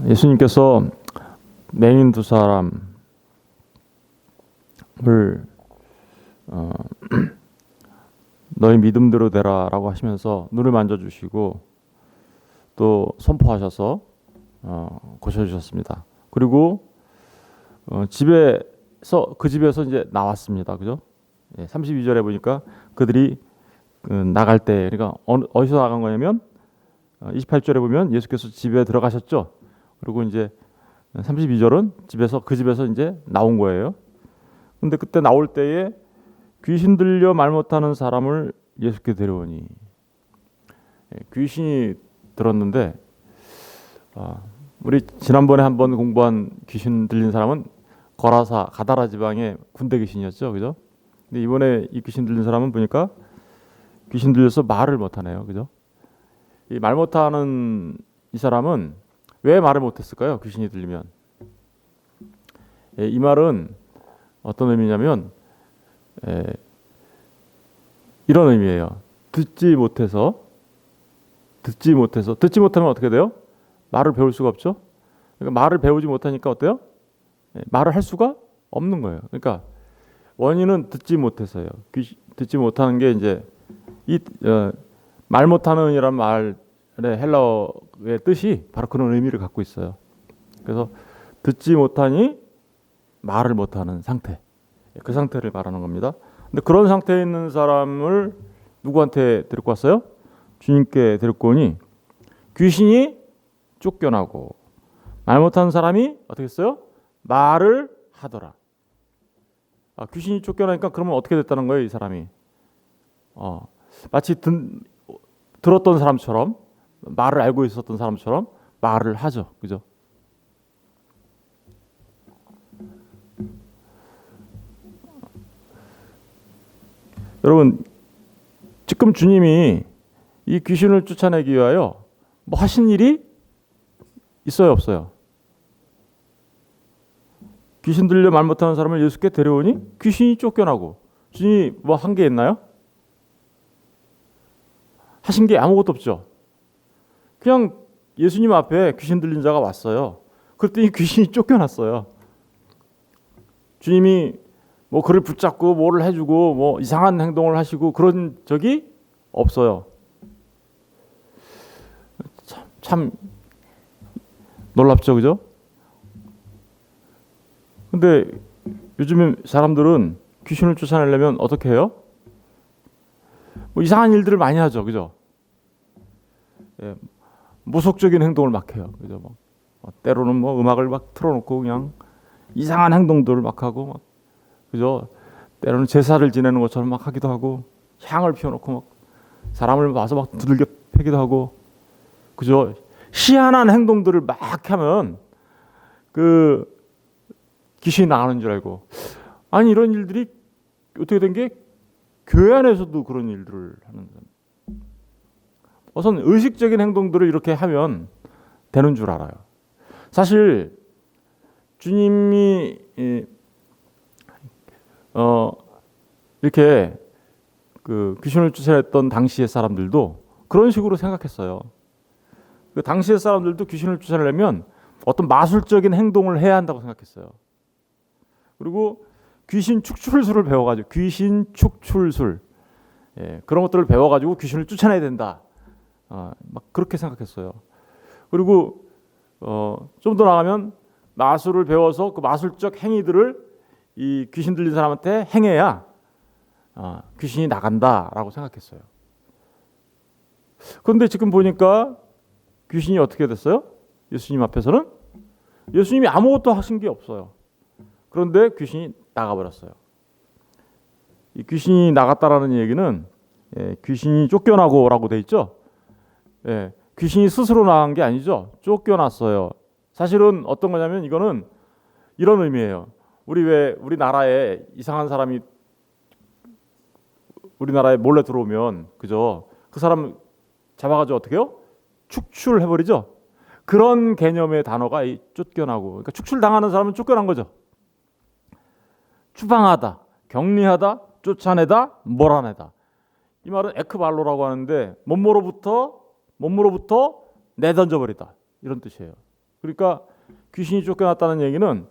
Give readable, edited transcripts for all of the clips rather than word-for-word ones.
예수님께서 맹인 두 사람을 너희 믿음대로 되라라고 하시면서 눈을 만져주시고 또 선포하셔서 고쳐주셨습니다. 그리고 그 집에서 이제 나왔습니다. 그죠? 32절에 보니까 그들이 나갈 때, 그러니까 어디서 나간 거냐면 28절에 보면 예수께서 집에 들어가셨죠. 그리고 이제 32절은 그 집에서 이제 나온 거예요. 근데 그때 나올 때에 귀신 들려 말 못하는 사람을 예수께 데려오니, 귀신이 들었는데, 우리 지난번에 한번 공부한 귀신 들린 사람은 가다라 지방의 군대 귀신이었죠, 그죠? 근데 이번에 이 귀신 들린 사람은 보니까 귀신 들려서 말을 못하네요, 그죠? 이 말 못하는 이 사람은 왜 말을 못했을까요? 귀신이 들리면. 이 말은 어떤 의미냐면 이런 의미예요. 듣지 못하면 어떻게 돼요? 말을 배울 수가 없죠. 그러니까 말을 배우지 못하니까 어때요? 말을 할 수가 없는 거예요. 그러니까 원인은 듣지 못해서요. 듣지 못하는 게 이제 말 못하는이란 말의 헬라어의 뜻이 바로 그런 의미를 갖고 있어요. 그래서 듣지 못하니 말을 못하는 상태, 그 상태를 말하는 겁니다. 근데 그런 상태에 있는 사람을 누구한테 데리고 왔어요? 주님께 데리고 오니 귀신이 쫓겨나고 말 못하는 사람이 어떻게 했어요? 말을 하더라. 귀신이 쫓겨나니까 그러면 어떻게 됐다는 거예요, 이 사람이? 마치 들었던 사람처럼, 말을 알고 있었던 사람처럼 말을 하죠, 그죠? 여러분, 지금 주님이 이 귀신을 쫓아내기 위하여 뭐 하신 일이 있어요, 없어요? 귀신 들려 말 못하는 사람을 예수께 데려오니 귀신이 쫓겨나고, 주님이 뭐 한 게 있나요? 하신 게 아무것도 없죠. 그냥 예수님 앞에 귀신 들린 자가 왔어요. 그랬더니 귀신이 쫓겨났어요. 주님이 뭐 그를 붙잡고 뭐를 해주고 뭐 이상한 행동을 하시고 그런 적이 없어요. 참 놀랍죠, 그죠? 근데 요즘에 사람들은 귀신을 쫓아내려면 어떻게 해요? 뭐 이상한 일들을 많이 하죠, 그죠? 무속적인 행동을 막 해요, 그죠? 때로는 뭐 음악을 막 틀어놓고 그냥 이상한 행동들을 막 하고, 그죠? 때로는 제사를 지내는 것처럼 막 하기도 하고, 향을 피워놓고 막 사람을 와서 막 두들겨 패기도 하고, 그죠? 희한한 행동들을 막 하면 그 귀신이 나가는 줄 알고, 아니 이런 일들이 어떻게 된 게 교회 안에서도 그런 일들을 하는 거예요. 우선 의식적인 행동들을 이렇게 하면 되는 줄 알아요. 사실 주님이 이렇게 그 귀신을 쫓아냈던 당시의 사람들도 그런 식으로 생각했어요. 그 당시의 사람들도 귀신을 쫓아내려면 어떤 마술적인 행동을 해야 한다고 생각했어요. 그리고 귀신 축출술을 배워가지고 귀신 축출술, 그런 것들을 배워가지고 귀신을 쫓아내야 된다. 막 그렇게 생각했어요. 그리고 좀 더 나가면 마술을 배워서 그 마술적 행위들을 이 귀신 들린 사람한테 행해야 귀신이 나간다라고 생각했어요. 그런데 지금 보니까 귀신이 어떻게 됐어요? 예수님 앞에서는 예수님이 아무것도 하신 게 없어요. 그런데 귀신이 나가버렸어요. 이 귀신이 나갔다라는 얘기는 귀신이 쫓겨나고라고 돼 있죠. 귀신이 스스로 나간 게 아니죠. 쫓겨났어요. 사실은 어떤 거냐면 이거는 이런 의미예요. 우리나라에 이상한 사람이 우리나라에 몰래 들어오면, 그죠? 그 사람 잡아가지고 어떻게 해요? 축출해버리죠. 그런 개념의 단어가 이 쫓겨나고, 그러니까 축출당하는 사람은 쫓겨난 거죠. 추방하다, 격리하다, 쫓아내다, 몰아내다. 이 말은 에크발로라고 하는데 몸으로부터 내던져버리다, 이런 뜻이에요. 그러니까 귀신이 쫓겨났다는 얘기는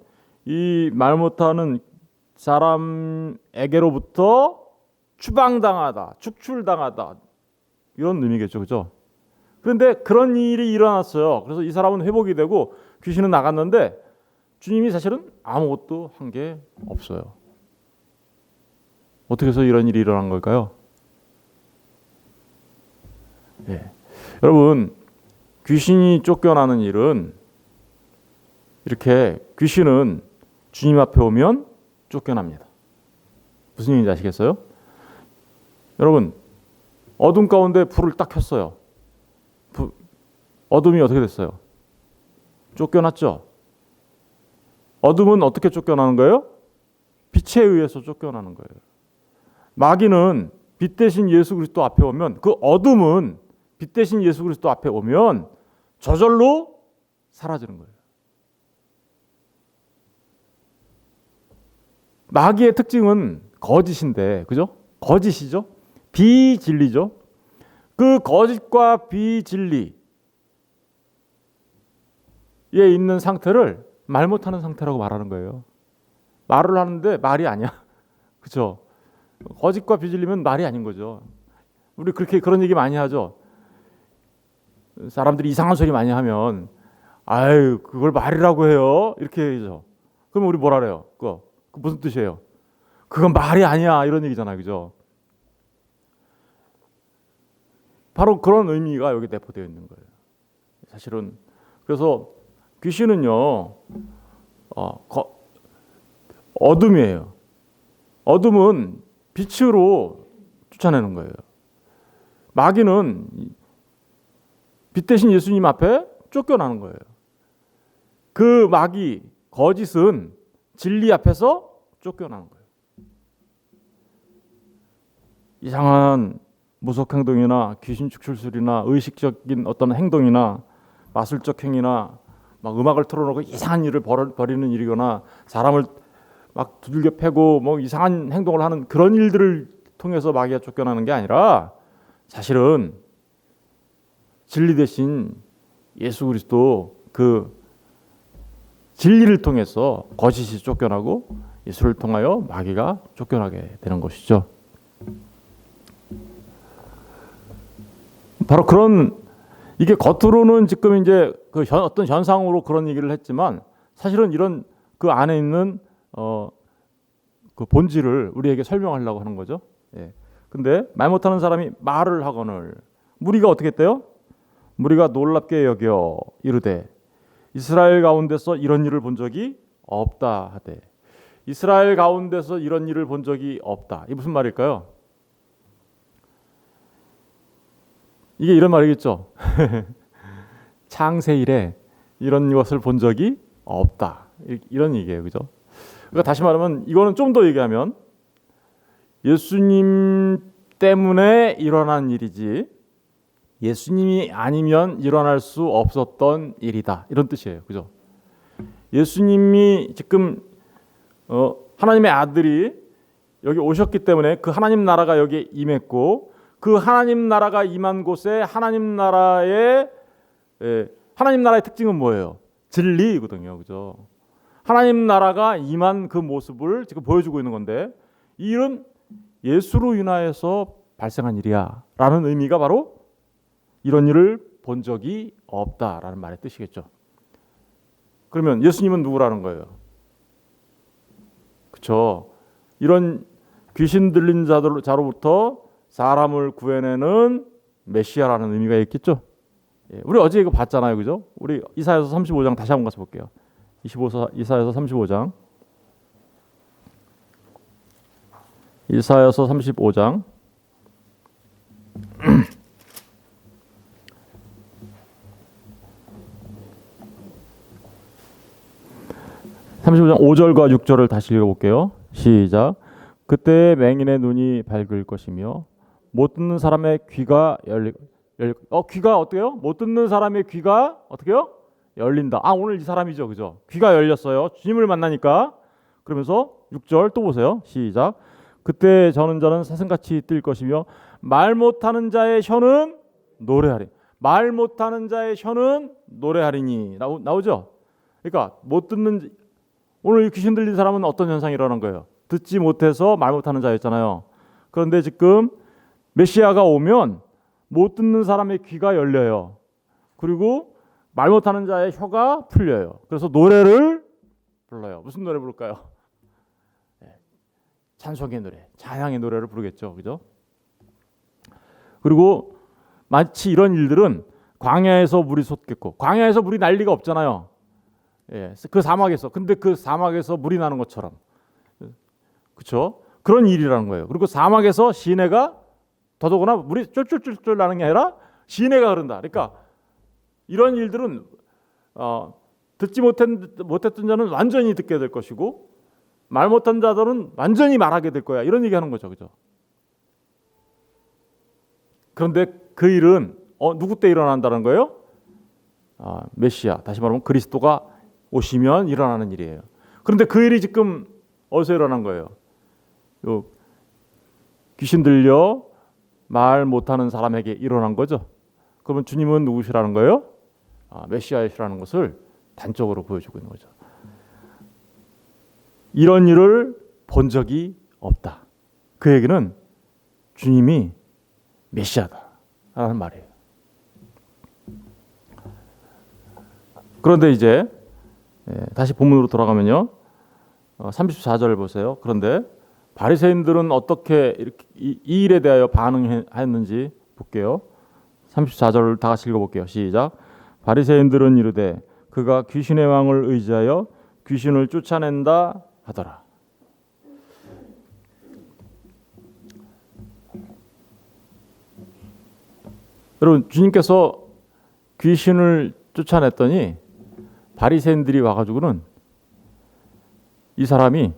이 말 못하는 사람에게로부터 추방당하다, 축출당하다 이런 의미겠죠, 그죠? 그런데 그런 일이 일어났어요. 그래서 이 사람은 회복이 되고 귀신은 나갔는데 주님이 사실은 아무것도 한 게 없어요. 어떻게 해서 이런 일이 일어난 걸까요? 예. 여러분, 귀신이 쫓겨나는 일은 이렇게 귀신은 주님 앞에 오면 쫓겨납니다. 무슨 얘기인지 아시겠어요? 여러분, 어둠 가운데 불을 딱 켰어요. 어둠이 어떻게 됐어요? 쫓겨났죠? 어둠은 어떻게 쫓겨나는 거예요? 빛에 의해서 쫓겨나는 거예요. 마귀는 빛 대신 예수 그리스도 앞에 오면, 그 어둠은 빛 대신 예수 그리스도 앞에 오면 저절로 사라지는 거예요. 마귀의 특징은 거짓인데, 그죠? 거짓이죠? 비진리죠? 그 거짓과 비진리에 있는 상태를 말 못하는 상태라고 말하는 거예요. 말을 하는데 말이 아니야. 그죠? 거짓과 비진리면 말이 아닌 거죠. 우리 그런 얘기 많이 하죠. 사람들이 이상한 소리 많이 하면, 아유, 그걸 말이라고 해요. 이렇게 해죠. 그럼 우리 뭐라 그래요? 그 무슨 뜻이에요? 그건 말이 아니야. 이런 얘기잖아요. 그죠? 바로 그런 의미가 여기 내포되어 있는 거예요. 사실은. 그래서 귀신은요, 어둠이에요. 어둠은 빛으로 쫓아내는 거예요. 마귀는 빛 대신 예수님 앞에 쫓겨나는 거예요. 그 마귀, 거짓은 진리 앞에서 쫓겨나는 거예요. 이상한 무속 행동이나 귀신 축출술이나 의식적인 어떤 행동이나 마술적 행위나 막 음악을 틀어놓고 이상한 일을 벌이는 일이거나 사람을 막 두들겨 패고 뭐 이상한 행동을 하는 그런 일들을 통해서 마귀가 쫓겨나는 게 아니라 사실은 진리 대신 예수 그리스도 그 진리를 통해서 거짓이 쫓겨나고 예수를 통하여 마귀가 쫓겨나게 되는 것이죠. 바로 그런 이게 겉으로는 지금 이제 그 어떤 현상으로 그런 얘기를 했지만 사실은 이런 그 안에 있는 그 본질을 우리에게 설명하려고 하는 거죠. 예. 근데 말 못하는 사람이 말을 하거늘 무리가 어떻게 했대요? 무리가 놀랍게 여겨 이르되 이스라엘 가운데서 이런 일을 본 적이 없다 하되. 이스라엘 가운데서 이런 일을 본 적이 없다. 이게 무슨 말일까요? 이게 이런 말이겠죠. 창세 이래 이런 것을 본 적이 없다. 이런 얘기예요. 그죠? 그러니까 다시 말하면 이거는 좀 더 얘기하면 예수님 때문에 일어난 일이지 예수님이 아니면 일어날 수 없었던 일이다. 이런 뜻이에요. 그죠? 예수님이 지금 하나님의 아들이 여기 오셨기 때문에 그 하나님 나라가 여기에 임했고 그 하나님 나라가 임한 곳에 하나님 나라의 특징은 뭐예요? 진리거든요. 그죠? 하나님 나라가 임한 그 모습을 지금 보여주고 있는 건데 이 일은 예수로 인하여서 발생한 일이야 라는 의미가 바로 이런 일을 본 적이 없다라는 말의 뜻이겠죠. 그러면 예수님은 누구라는 거예요? 그렇죠. 이런 귀신 들린 자로부터 사람을 구해내는 메시아라는 의미가 있겠죠. 우리 어제 이거 봤잖아요. 그죠? 우리 이사야서 35장 다시 한번 가서 볼게요. 이사야서 35장. 이사야서 35장. 35장 5절과 6절을 다시 읽어볼게요. 시작. 그때 맹인의 눈이 밝을 것이며 못 듣는 사람의 귀가 귀가 어때요? 못 듣는 사람의 귀가 어떻게요? 열린다. 오늘 이 사람이죠. 그죠? 귀가 열렸어요. 주님을 만나니까. 그러면서 6절 또 보세요. 시작. 그때 저는 사슴같이 뛸 것이며 말 못하는 자의 혀는 노래하리. 말 못하는 자의 혀는 노래하리니 나오죠. 그러니까 못 듣는 오늘 귀신 들린 사람은 어떤 현상이 일어난 거예요? 듣지 못해서 말 못하는 자였잖아요. 그런데 지금 메시아가 오면 못 듣는 사람의 귀가 열려요. 그리고 말 못하는 자의 혀가 풀려요. 그래서 노래를 불러요. 무슨 노래 부를까요? 찬송의 노래, 찬양의 노래를 부르겠죠. 그죠? 그리고 마치 이런 일들은 광야에서 물이 솟겠고, 광야에서 물이 날 리가 없잖아요. 그 사막에서. 근데 그 사막에서 물이 나는 것처럼. 그렇죠? 그런 일이라는 거예요. 그리고 사막에서 시내가 더더구나 물이 쫄쫄쫄쫄 나는 게 아니라 시내가 흐른다. 그러니까 이런 일들은 듣지 못했던 자는 완전히 듣게 될 것이고 말 못한 자들은 완전히 말하게 될 거야. 이런 얘기하는 거죠. 그죠? 그런데 그 일은 누구 때 일어난다는 거예요? 메시아, 다시 말하면 그리스도가 오시면 일어나는 일이에요. 그런데 그 일이 지금 어디서 일어난 거예요? 귀신 들려 말 못하는 사람에게 일어난 거죠. 그러면 주님은 누구시라는 거예요? 메시아이시라는 것을 단적으로 보여주고 있는 거죠. 이런 일을 본 적이 없다. 그 얘기는 주님이 메시아다라는 말이에요. 그런데 이제 다시 본문으로 돌아가면요. 34절 보세요. 그런데 바리새인들은 어떻게 이렇게 이 일에 대하여 반응했는지 볼게요. 34절을 다 같이 읽어볼게요. 시작. 바리새인들은 이르되 그가 귀신의 왕을 의지하여 귀신을 쫓아낸다 하더라. 여러분, 주님께서 귀신을 쫓아냈더니 바리새인들이 와가지고는 이 사람이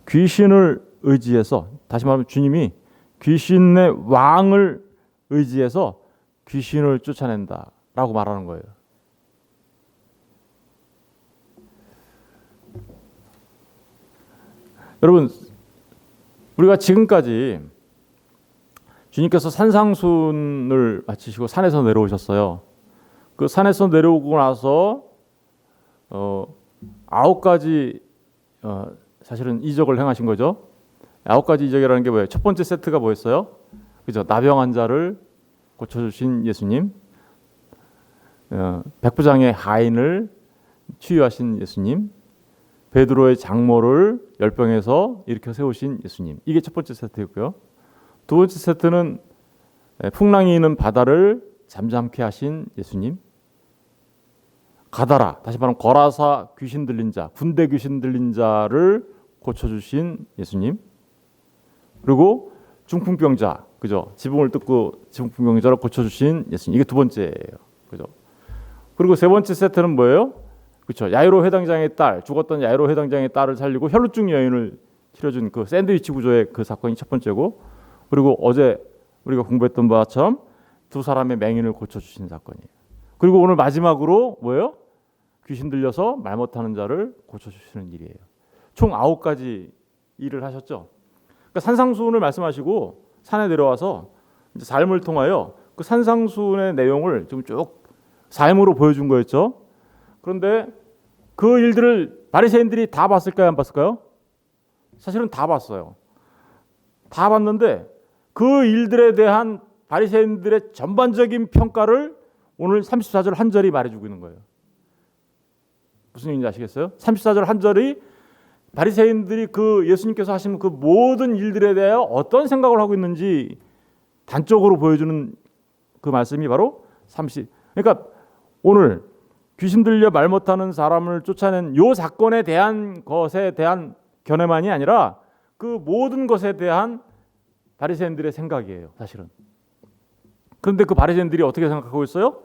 귀신을 의지해서, 다시 말하면 주님이 귀신의 왕을 의지해서 귀신을 쫓아낸다라고 말하는 거예요. 여러분, 우리가 지금까지 주님께서 산상순을 마치시고 산에서 내려오셨어요. 그 산에서 내려오고 나서 9가지 사실은 이적을 행하신 거죠. 9가지 이적이라는 게 뭐예요? 첫 번째 세트가 뭐였어요? 그죠? 나병 환자를 고쳐주신 예수님, 백부장의 하인을 치유하신 예수님, 베드로의 장모를 열병에서 일으켜 세우신 예수님. 이게 첫 번째 세트였고요. 두 번째 세트는 풍랑이 있는 바다를 잠잠케 하신 예수님, 가다라, 다시 말하면 거라사 귀신 들린 자, 군대 귀신 들린 자를 고쳐주신 예수님, 그리고 중풍병자, 그죠? 지붕을 뜯고 중풍병자를 고쳐주신 예수님. 이게 두 번째예요, 그죠? 그리고 세 번째 세트는 뭐예요? 그렇죠? 야이로 회당장의 딸, 죽었던 야이로 회당장의 딸을 살리고 혈루증 여인을 치료준 그 샌드위치 구조의 그 사건이 첫 번째고, 그리고 어제 우리가 공부했던 바처럼 두 사람의 맹인을 고쳐주신 사건이에요. 그리고 오늘 마지막으로 뭐예요? 귀신 들려서 말 못하는 자를 고쳐주시는 일이에요. 총 9가지 일을 하셨죠. 그러니까 산상수훈을 말씀하시고 산에 내려와서 이제 삶을 통하여 그 산상수훈의 내용을 좀 쭉 삶으로 보여준 거였죠. 그런데 그 일들을 바리새인들이 다 봤을까요, 안 봤을까요? 사실은 다 봤어요. 다 봤는데 그 일들에 대한 바리새인들의 전반적인 평가를 오늘 34절 한 절이 말해주고 있는 거예요. 무슨 얘기인지 아시겠어요? 34절 한 절이 바리새인들이 그 예수님께서 하신 그 모든 일들에 대하여 어떤 생각을 하고 있는지 단적으로 보여주는 그 말씀이 바로 30. 그러니까 오늘 귀신 들려 말 못하는 사람을 쫓아낸 요 사건에 대한 것에 대한 견해만이 아니라 그 모든 것에 대한 바리새인들의 생각이에요, 사실은. 그런데 그 바리새인들이 어떻게 생각하고 있어요?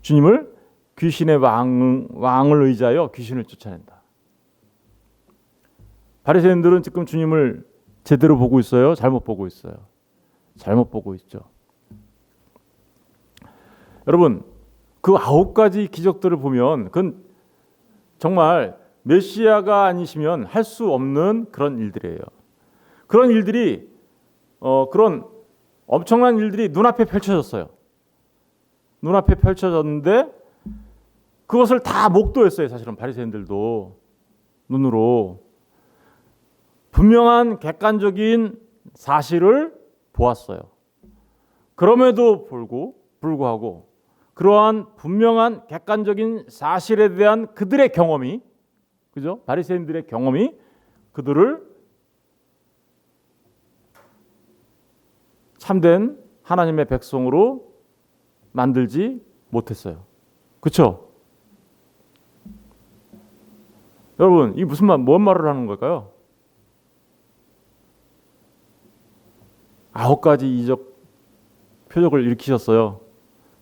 주님을 귀신의 왕을 의지하여 귀신을 쫓아낸다. 바리새인들은 지금 주님을 제대로 보고 있어요? 잘못 보고 있어요? 잘못 보고 있죠. 여러분, 그 9가지 기적들을 보면 그건 정말 메시아가 아니시면 할 수 없는 그런 일들이에요. 그런 일들이 그런 엄청난 일들이 눈앞에 펼쳐졌어요. 눈앞에 펼쳐졌는데 그것을 다 목도했어요. 사실은 바리새인들도 눈으로 분명한 객관적인 사실을 보았어요. 그럼에도 불구하고 그러한 분명한 객관적인 사실에 대한 그들의 경험이, 그죠? 바리새인들의 경험이 그들을 참된 하나님의 백성으로 만들지 못했어요. 그렇죠? 여러분, 이 무슨 뭔 말을 하는 걸까요? 9가지 이적 표적을 일으키셨어요.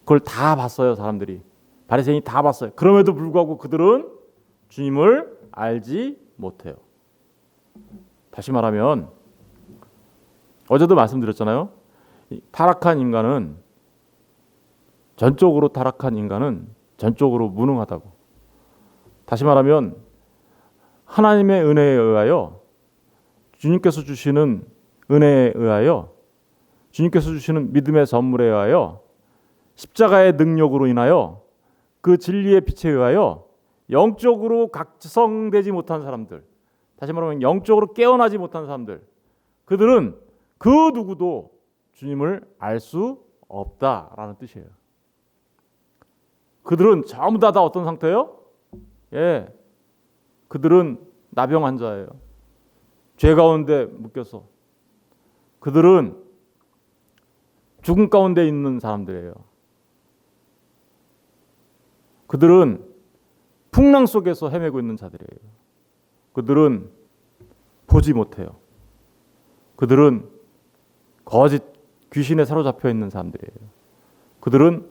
그걸 다 봤어요, 사람들이. 바리새인이 다 봤어요. 그럼에도 불구하고 그들은 주님을 알지 못해요. 다시 말하면 어제도 말씀드렸잖아요. 전적으로 타락한 인간은 전적으로 무능하다고. 다시 말하면 하나님의 은혜에 의하여, 주님께서 주시는 은혜에 의하여, 주님께서 주시는 믿음의 선물에 의하여, 십자가의 능력으로 인하여, 그 진리의 빛에 의하여 영적으로 각성되지 못한 사람들, 다시 말하면 영적으로 깨어나지 못한 사람들, 그들은 그 누구도 주님을 알 수 없다라는 뜻이에요. 그들은 전부 다 어떤 상태예요? 예, 그들은 나병 환자예요. 죄 가운데 묶여서. 그들은 죽음 가운데 있는 사람들이에요. 그들은 풍랑 속에서 헤매고 있는 자들이에요. 그들은 보지 못해요. 그들은 거짓 귀신에 사로잡혀 있는 사람들이에요. 그들은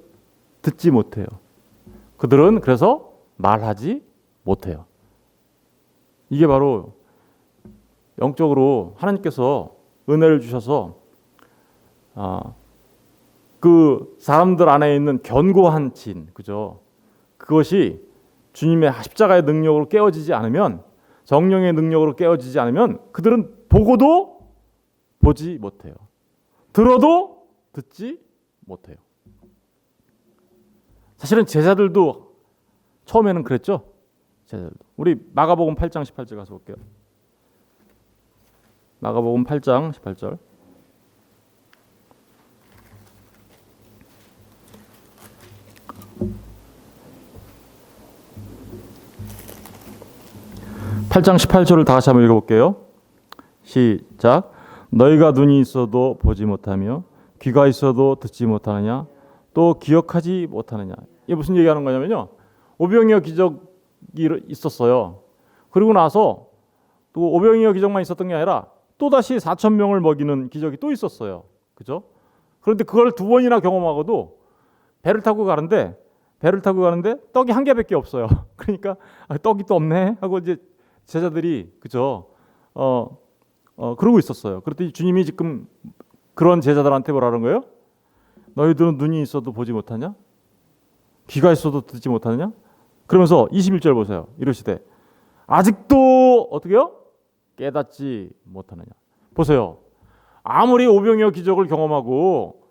듣지 못해요. 그들은 그래서 말하지 못해요. 이게 바로 영적으로 하나님께서 은혜를 주셔서 그 사람들 안에 있는 견고한 진, 그죠? 그것이 주님의 십자가의 능력으로 깨어지지 않으면, 성령의 능력으로 깨어지지 않으면 그들은 보고도 보지 못해요. 들어도 듣지 못해요. 사실은 제자들도 처음에는 그랬죠. 제자들도. 우리 마가복음 8장 18절 가서 볼게요. 마가복음 8장 18절. (8장 18절을) 다 같이 한번 읽어볼게요. 시작. 너희가 눈이 있어도 보지 못하며 귀가 있어도 듣지 못하느냐, 또 기억하지 못하느냐. 이게 무슨 얘기하는 거냐면요, 오병이어 기적이 있었어요. 그리고 나서 또 오병이어 기적만 있었던 게 아니라 또다시 4,000명을 먹이는 기적이 또 있었어요. 그죠? 그런데 그걸 2번이나 경험하고도 배를 타고 가는데 떡이 1개밖에 없어요. 그러니까 떡이 또 없네 하고 이제 제자들이, 그죠? 그러고 있었어요. 그랬더니 주님이 지금 그런 제자들한테 뭐라는 거예요? 너희들은 눈이 있어도 보지 못하냐? 귀가 있어도 듣지 못하느냐? 그러면서 21절 보세요. 이러시되 아직도 어떻게요? 깨닫지 못하느냐. 보세요. 아무리 오병이어 기적을 경험하고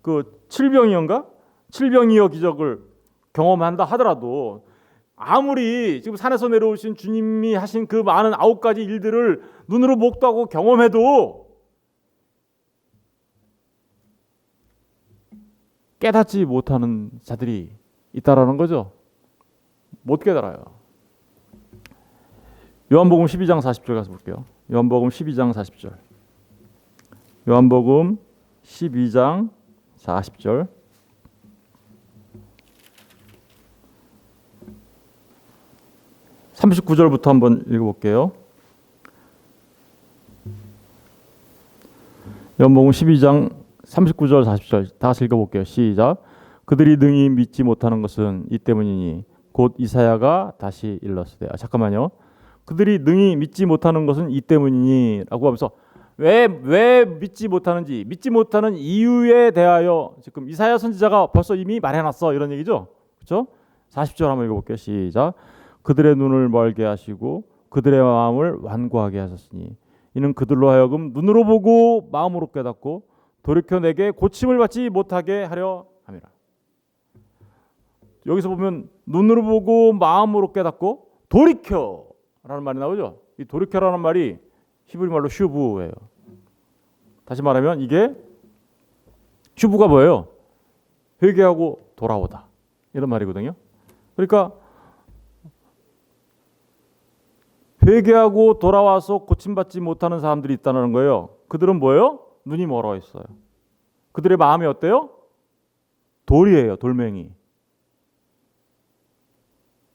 그 칠병이어 기적을 경험한다 하더라도, 아무리 지금 산에서 내려오신 주님이 하신 그 많은 9가지 일들을 눈으로 목도하고 경험해도 깨닫지 못하는 자들이 있다라는 거죠. 못 깨달아요. 요한복음 12장 40절 가서 볼게요. 요한복음 12장 40절. 요한복음 12장 40절. (39절부터) 한번 읽어볼게요. 요한복음 12장 39절 40절 다 같이 읽어볼게요. 시작. 그들이 능히 믿지 못하는 것은 이 때문이니 곧 이사야가 다시 일렀으되. 잠깐만요. 그들이 능히 믿지 못하는 것은 이 때문이니 라고 하면서 왜 믿지 못하는지, 믿지 못하는 이유에 대하여 지금 이사야 선지자가 벌써 이미 말해놨어, 이런 얘기죠. 그렇죠? 40절 한번 읽어볼게요. 시작. 그들의 눈을 멀게 하시고 그들의 마음을 완고하게 하셨으니 이는 그들로 하여금 눈으로 보고 마음으로 깨닫고 돌이켜 내게 고침을 받지 못하게 하려 함이라. 여기서 보면 눈으로 보고 마음으로 깨닫고 돌이켜라는 말이 나오죠. 이 돌이켜라는 말이 히브리 말로 슈브예요. 다시 말하면 이게 슈브가 뭐예요? 회개하고 돌아오다 이런 말이거든요. 그러니까 회개하고 돌아와서 고침받지 못하는 사람들이 있다는 거예요. 그들은 뭐예요? 눈이 멀어 있어요. 그들의 마음이 어때요? 돌이에요. 돌멩이.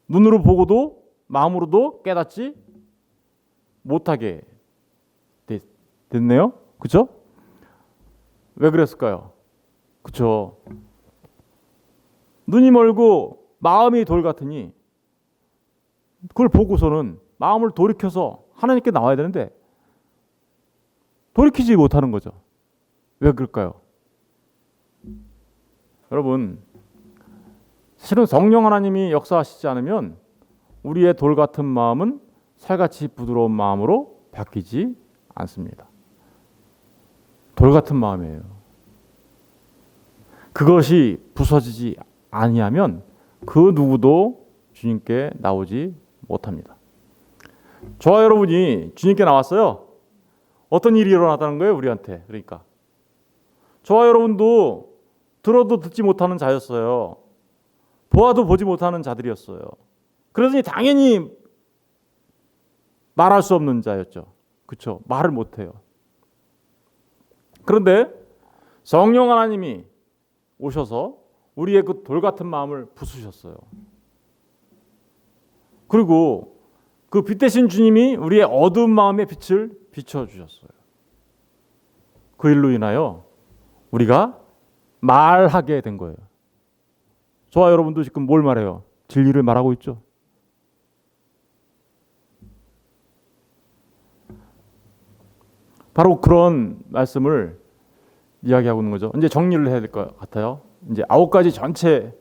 눈으로 보고도 마음으로도 깨닫지 못하게 됐네요. 그렇죠? 왜 그랬을까요? 그렇죠. 눈이 멀고 마음이 돌 같으니 그걸 보고서는 마음을 돌이켜서 하나님께 나와야 되는데 돌이키지 못하는 거죠. 왜 그럴까요? 여러분, 사실은 성령 하나님이 역사하시지 않으면 우리의 돌 같은 마음은 살같이 부드러운 마음으로 바뀌지 않습니다. 돌 같은 마음이에요. 그것이 부서지지 아니하면 그 누구도 주님께 나오지 못합니다. 저와 여러분이 주님께 나왔어요. 어떤 일이 일어났다는 거예요, 우리한테. 그러니까 저와 여러분도 들어도 듣지 못하는 자였어요. 보아도 보지 못하는 자들이었어요. 그러더니 당연히 말할 수 없는 자였죠. 그렇죠? 말을 못해요. 그런데 성령 하나님이 오셔서 우리의 그 돌 같은 마음을 부수셨어요. 그리고 그 빛 대신 주님이 우리의 어두운 마음의 빛을 비춰주셨어요. 그 일로 인하여 우리가 말하게 된 거예요. 저와 여러분도 지금 뭘 말해요? 진리를 말하고 있죠. 바로 그런 말씀을 이야기하고 있는 거죠. 이제 정리를 해야 될 것 같아요. 이제 9가지 전체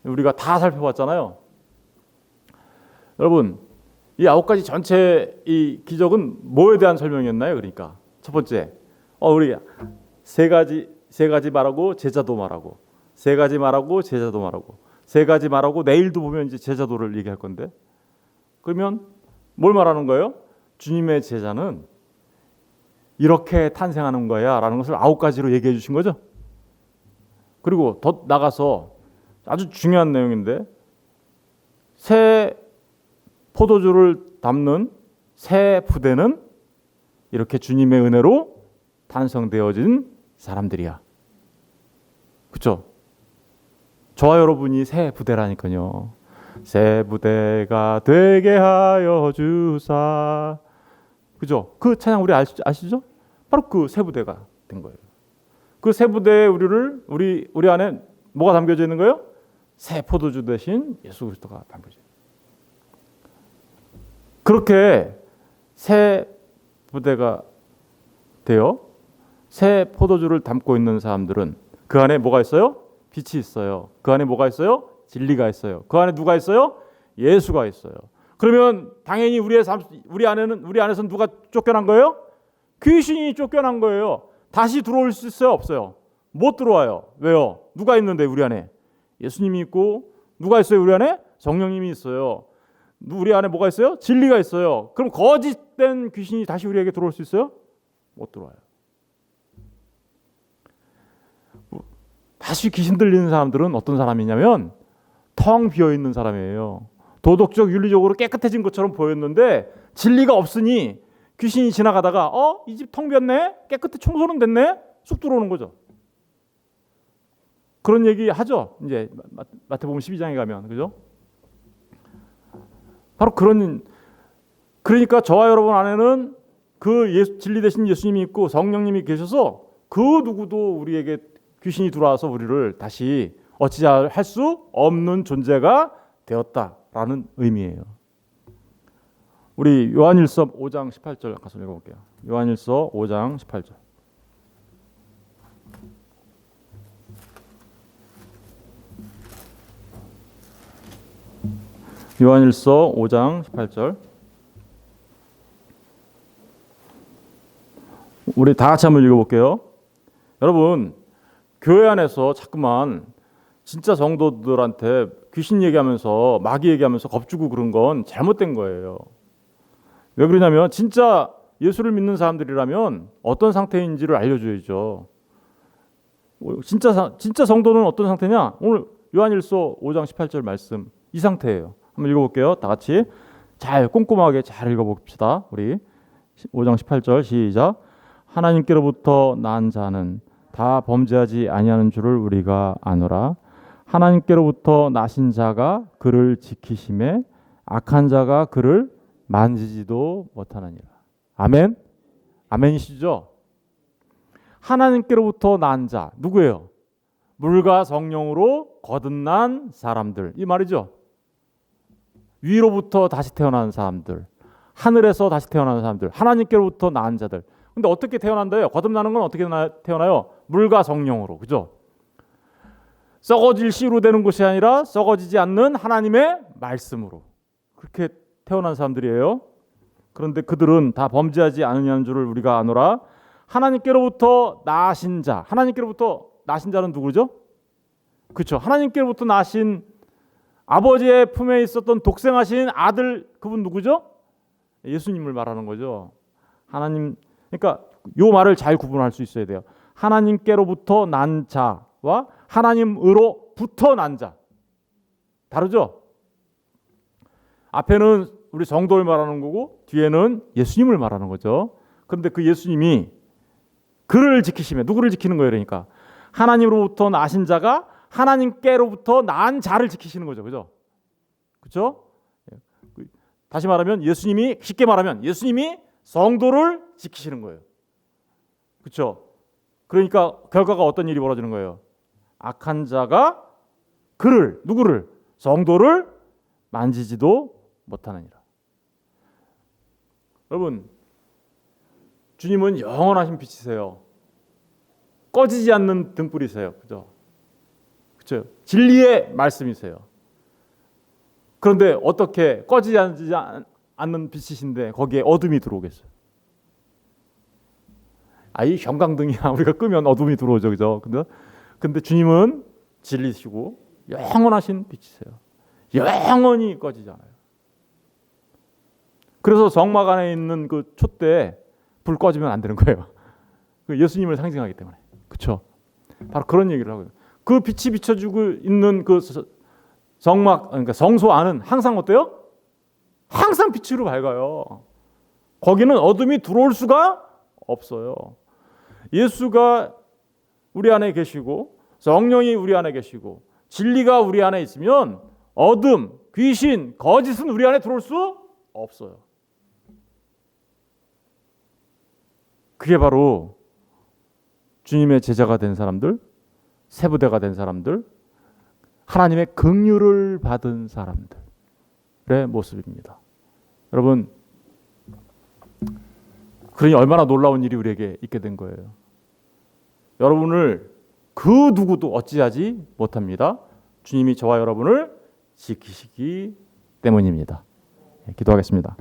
우리가 다 살펴봤잖아요. 여러분, 이 9가지 전체 이 기적은 뭐에 대한 설명이었나요? 그러니까 첫 번째, 우리 세 가지 말하고 제자도 말하고, 세 가지 말하고 제자도 말하고, 세 가지 말하고 내일도 보면 이제 제자도를 얘기할 건데, 그러면 뭘 말하는 거예요? 주님의 제자는 이렇게 탄생하는 거야라는 것을 9가지로 얘기해 주신 거죠. 그리고 더 나가서 아주 중요한 내용인데, 새 포도주를 담는 새 부대는 이렇게 주님의 은혜로 탄생되어진 사람들이야. 그렇죠? 저와 여러분이 새 부대라니까요. 새 부대가 되게 하여 주사. 그죠? 그 찬양 우리 아시죠? 바로 그 새 부대가 된 거예요. 그 새 부대에 우리 안에 뭐가 담겨져 있는 거예요? 새 포도주 대신 예수 그리스도가 담겨져 있어요. 그렇게 새 부대가 되어 새 포도주를 담고 있는 사람들은 그 안에 뭐가 있어요? 빛이 있어요. 그 안에 뭐가 있어요? 진리가 있어요. 그 안에 누가 있어요? 예수가 있어요. 그러면 당연히 우리 안에서는 누가 쫓겨난 거예요? 귀신이 쫓겨난 거예요. 다시 들어올 수 있어요? 없어요? 못 들어와요. 왜요? 누가 있는데 우리 안에? 예수님이 있고, 누가 있어요? 우리 안에? 성령님이 있어요. 우리 안에 뭐가 있어요? 진리가 있어요. 그럼 거짓된 귀신이 다시 우리에게 들어올 수 있어요? 못 들어와요. 다시 귀신 들리는 사람들은 어떤 사람이냐면 텅 비어 있는 사람이에요. 도덕적 윤리적으로 깨끗해진 것처럼 보였는데 진리가 없으니 귀신이 지나가다가 이 집 텅 비었네? 깨끗해 청소는 됐네? 쑥 들어오는 거죠. 그런 얘기 하죠. 이제 마태복음 12장에 가면. 그죠? 바로 그러니까 저와 여러분 안에는 그 진리 대신 예수님이 있고 성령님이 계셔서 그 누구도 우리에게 귀신이 들어와서 우리를 다시 어찌할 수 없는 존재가 되었다라는 의미예요. 우리 요한일서 5장 18절 가서 읽어볼게요. 요한일서 5장 18절. 요한일서 5장 18절. 우리 다 같이 한번 읽어볼게요. 여러분, 교회 안에서 자꾸만 진짜 성도들한테 귀신 얘기하면서 마귀 얘기하면서 겁주고 그런 건 잘못된 거예요. 왜 그러냐면 진짜 예수를 믿는 사람들이라면 어떤 상태인지를 알려줘야죠. 진짜 성도는 어떤 상태냐? 오늘 요한일서 5장 18절 말씀 이 상태예요. 한번 읽어볼게요. 다 같이 잘 꼼꼼하게 잘 읽어봅시다. 우리 5장 18절 시작. 하나님께로부터 난 자는 다 범죄하지 아니하는 줄을 우리가 아노라. 하나님께로부터 나신 자가 그를 지키심에 악한 자가 그를 만지지도 못하느니라. 아멘. 아멘이시죠? 하나님께로부터 난 자 누구예요? 물과 성령으로 거듭난 사람들 이 말이죠. 위로부터 다시 태어난 사람들, 하늘에서 다시 태어난 사람들, 하나님께로부터 난 자들. 근데 어떻게 태어난다요? 거듭나는 건 어떻게 태어나요? 물과 성령으로, 그죠? 썩어질 씨로 되는 것이 아니라 썩어지지 않는 하나님의 말씀으로 그렇게 태어난 사람들이에요. 그런데 그들은 다 범죄하지 않으냐는 줄을 우리가 아노라. 하나님께로부터 나신 자, 하나님께로부터 나신 자는 누구죠? 그렇죠. 하나님께로부터 나신 아버지의 품에 있었던 독생하신 아들 그분 누구죠? 예수님을 말하는 거죠. 하나님, 그러니까 요 말을 잘 구분할 수 있어야 돼요. 하나님께로부터 난 자와 하나님으로부터 난 자 다르죠? 앞에는 우리 성도를 말하는 거고 뒤에는 예수님을 말하는 거죠. 그런데 그 예수님이 그를 지키시면 누구를 지키는 거예요? 그러니까 하나님으로부터 나신 자가 하나님께로부터 난 자를 지키시는 거죠. 그죠? 그렇죠? 다시 말하면 예수님이 쉽게 말하면 예수님이 성도를 지키시는 거예요. 그렇죠? 그러니까 결과가 어떤 일이 벌어지는 거예요? 악한 자가 그를 누구를 성도를 만지지도 못하느니라. 여러분, 주님은 영원하신 빛이세요. 꺼지지 않는 등불이세요. 그죠? 그렇죠? 진리의 말씀이세요. 그런데 어떻게 꺼지지 않는 빛이신데 거기에 어둠이 들어오겠어요? 이 형광등이야 우리가 끄면 어둠이 들어오죠, 그죠? 근데 주님은 진리시고 영원하신 빛이세요. 영원히 꺼지지 않아요. 그래서 정막 안에 있는 그 촛대에 불 꺼지면 안 되는 거예요. 예수님을 상징하기 때문에. 그렇죠? 바로 그런 얘기를 하고요. 그 빛이 비춰주고 있는 그 정막, 그러니까 성소 안은 항상 어때요? 항상 빛으로 밝아요. 거기는 어둠이 들어올 수가 없어요. 예수가 우리 안에 계시고 성령이 우리 안에 계시고 진리가 우리 안에 있으면 어둠, 귀신, 거짓은 우리 안에 들어올 수 없어요. 그게 바로 주님의 제자가 된 사람들, 세부대가 된 사람들, 하나님의 긍휼을 받은 사람들의 모습입니다. 여러분, 그러니 얼마나 놀라운 일이 우리에게 있게 된 거예요. 여러분을 그 누구도 어찌하지 못합니다. 주님이 저와 여러분을 지키시기 때문입니다. 기도하겠습니다.